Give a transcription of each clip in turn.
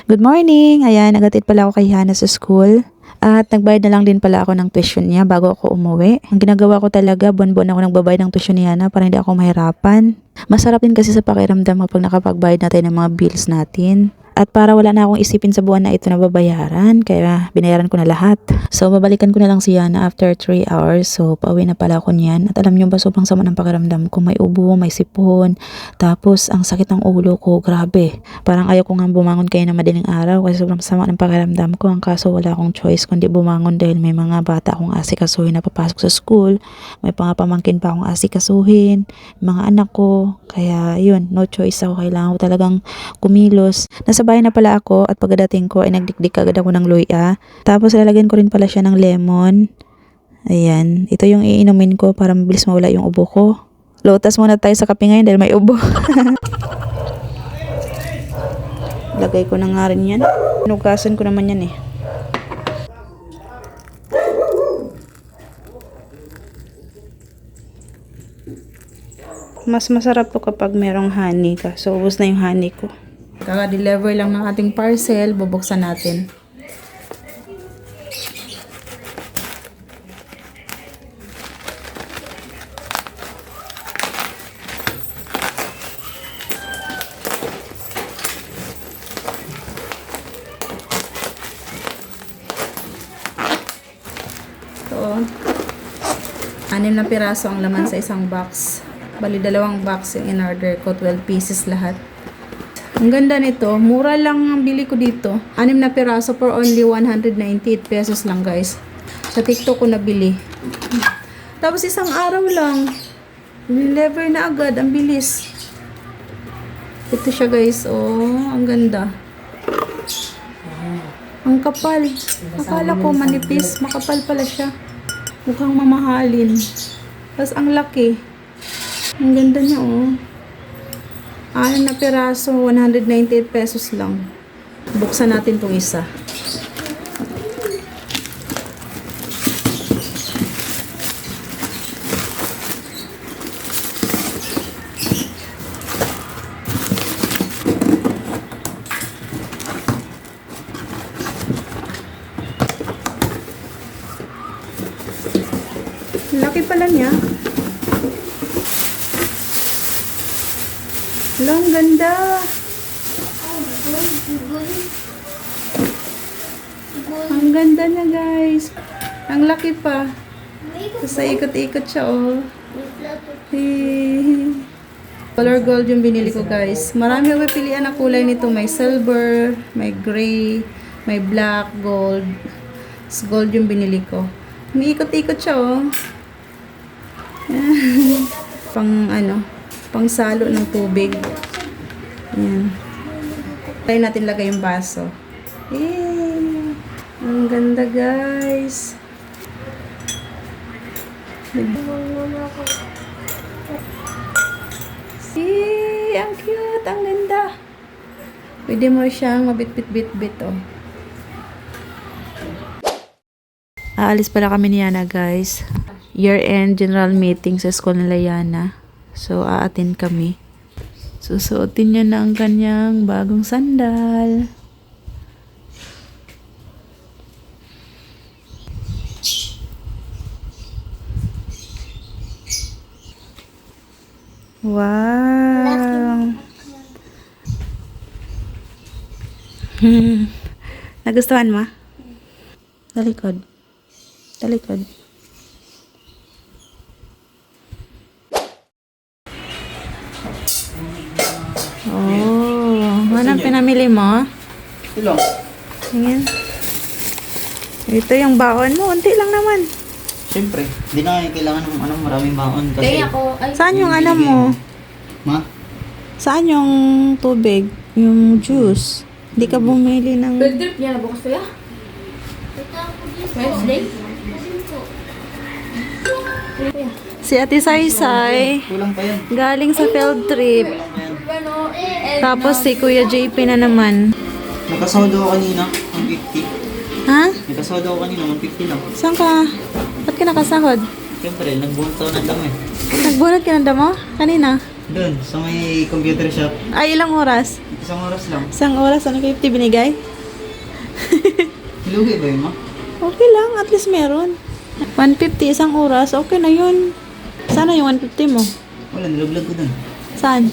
Good morning! Ayan, nagatid pala ako kay Hana sa school. At nagbayad na lang din pala ako ng tuition niya bago ako umuwi. Ang ginagawa ko talaga, buwan-buwan ako nagbabayad ng tuition ni Hana para hindi ako mahirapan. Masarap din kasi sa pakiramdam kapag nakapagbayad natin ng mga bills natin. At para wala na akong isipin sa buwan na ito na babayaran, kaya binayaran ko na lahat. So, babalikan ko na lang si Yana after 3 hours. So, pauwi na pala ako niyan. At alam niyo ba, sobrang sama ng pakiramdam ko. May ubo, may sipon. Tapos, ang sakit ng ulo ko, grabe. Parang ayaw ko nga bumangon kayo ng madaling araw kasi sobrang sama ng pakiramdam ko. Ang kaso, wala akong choice kundi bumangon dahil may mga bata akong asikasuhin na papasok sa school. May pamangkin pa akong asikasuhin. Mga anak ko. Kaya, yun, no choice ako. Kailangan ko talagang kumilos. Nasa bahay na pala ako at pagdating ko ay nagdikdik agad ako ng luya. Tapos lalagyan ko rin pala siya ng lemon. Ayan. Ito yung iinumin ko para mabilis mawala yung ubo ko. Lotas muna tayo sa kape ngayon dahil may ubo. Lagay ko na nga rin yan. Nugasan ko naman yan eh. Mas masarap to kapag merong honey ka. So, ubos na yung honey ko. Kaka-deliver lang ng ating parcel. Bubuksan natin. Ito. 6 na piraso ang laman sa isang box. Bali, 2 box yung in-order ko. 12 pieces lahat. Ang ganda nito. Mura lang ang bili ko dito. 6 na piraso for only 198 pesos lang, guys. Sa TikTok ko nabili. Tapos isang araw lang. Deliver na agad. Ang bilis. Ito siya, guys. Oh, ang ganda. Ang kapal. Akala ko manipis. Makapal pala siya. Mukhang mamahalin. Tapos ang laki. Ang ganda niya, oh. 6 na piraso, 198 pesos lang. Buksan natin tong isa. Laki pala niya. Ang ganda. Ang ganda na, guys. Ang laki pa. Kasi ikot-ikot siya, oh. Hey. Color gold yung binili ko, guys. Marami ako pilihan na kulay nito. May silver, may gray, may black, gold. Gold yung binili ko. May ikot-ikot siya, oh. Pang salo ng tubig. Ayan. Tayo natin lagay yung baso. Eh, ang ganda, guys. Ang cute. Ang ganda. Pwede mo siyang mabit-bit-bit-bit, oh. Aalis pala kami ni Yana, guys. Year-end general meeting sa school nila Yana. So, aatin kami. Susuotin niya na ang kanyang bagong sandal. Wow! Nagustuhan mo? Talikod. Talikod. Oh, anong pinamili mo? Ito lang. Ayan. Ito yung baon mo. Unti lang naman. Siyempre, hindi na kailangan ng maraming baon kasi... Saan yung ano mo? Ma? Saan yung tubig? Yung juice? Hindi ka bumili ng... Field trip niya na bukas kaya? Wednesday? Si Ate Saysay, Kulang pa yan. galing sa field trip. Kulang pa yan. Tapos si Kuya JP na naman. Nakasahod ako kanina, 150. Ha? Nakasahod ako kanina, 150 lang. Saan ka? Ba't ka nakasahod? Siyempre, nagbuhat ako ng dami. Nagbunot ka ng damo? Kanina? Doon, sa may computer shop. Ay, ilang oras? Isang oras lang. Isang oras, ano 50 binigay? Lugi ba yun, ma? Okay lang, at least meron. 150 isang oras, okay na yun. Sana yung 150 mo. Wala, nilaglag ko dun. Saan?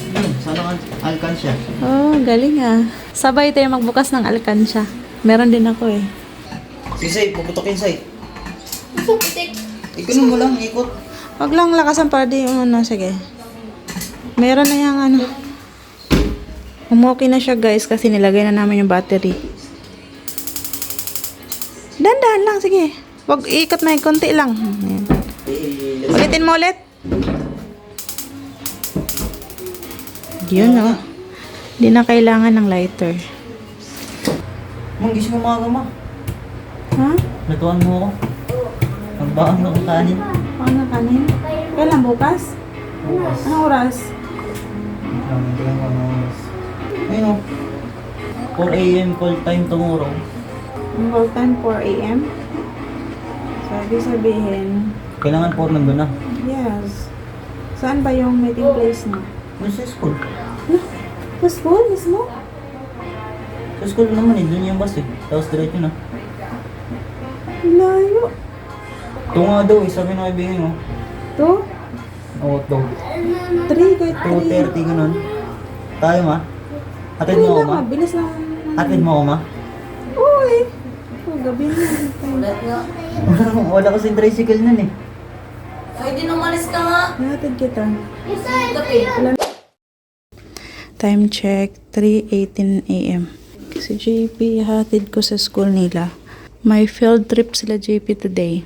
Yun, sana alkansya. Oh, galing ah. Sabay tayo magbukas ng alkansya. Meron din ako eh. Si Sai, puputokin Sai. Ikaw mo lang, ikot. Wag lang lakasan para di yung ano, sige. Meron na yung ano. Umuki na siya guys kasi nilagay na namin yung battery. Dandan lang, sige. Wag ikot na yung konti lang. Ayan. Ulitin mo ulit. Yun oh. Di na kailangan ng lighter. Mang, gising mo mga ma. Ha? Natuan mo ako. Magbaon ng kanin. Ano kanin? Kailan bukas? Bukas. Anong oras? Ayun o. 4 a.m. call time tomorrow. Ang call time 4 a.m. So, ibig sabihin, Kailangan 4 nandun na. yes. Saan ba yung meeting place na? Doon sa school. Sa school mismo? Sa school naman eh, doon yung bus eh. Tapos diretso na. Layo. Ito nga daw eh, sabi ng kaibigan mo. 2? Oo, daw. 3 kahit 3. 2:30 ganun. Tayo ma? Hatid Hindi mo ako lang, ma? mabilis lang. Hatid mo ako ma? Oo eh. Oh, gabi na. Wala kasing tricycle nun eh. Pwede numalis ka nga. Nahatid kita. Gabi. Time check, 3:18 a.m. Si JP, hatid ko sa school nila. May field trip sila JP today.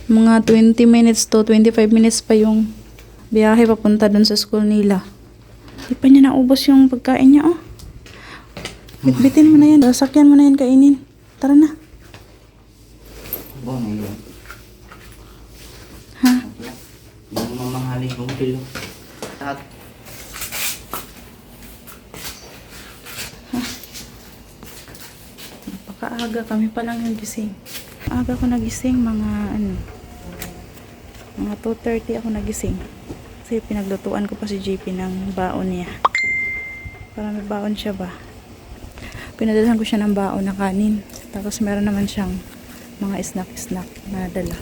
Mga 20 minutes to 25 minutes pa yung biyahe papunta dun sa school nila. Di pa niya naubos yung pagkain niya, oh. Bitbitin mo na yan. Sasakyan mo na yan kainin. Tara na. Ba, may yun. Ha? Yung mamahalin kong pilo. At Napakaaga kami pa lang yung gising. Aga ko nagising, mga mga 2:30 ako nagising. Kasi pinaglutuan ko pa si JP ng baon niya. Para may baon siya ba. Pinadalhan ko siya ng baon na kanin. Tapos meron naman siyang mga snack na dala.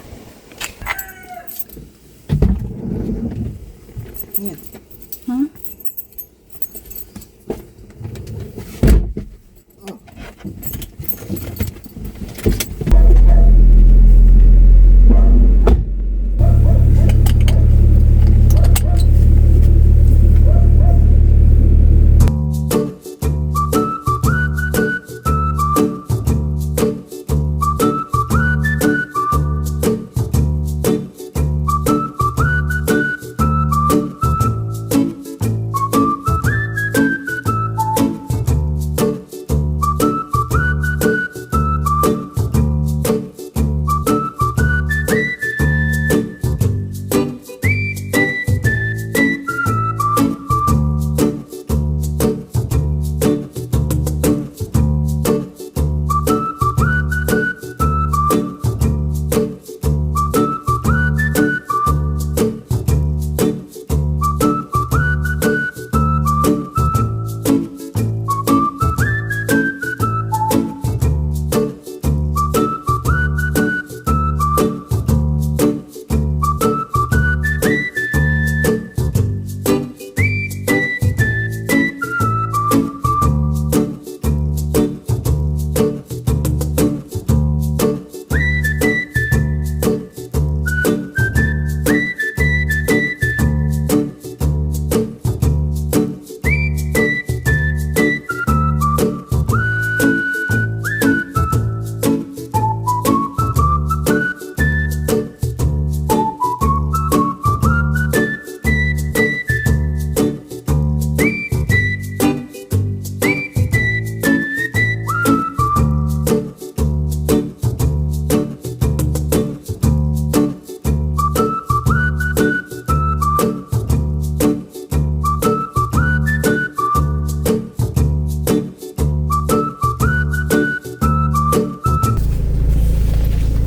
yun. Ha?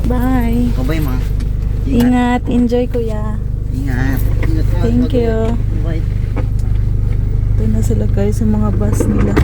Bye. Bye-bye ma. Ingat. Enjoy, kuya. Ingat. Ingat ma. Thank you. Bye. Ito na sila guys, yung mga bus nila.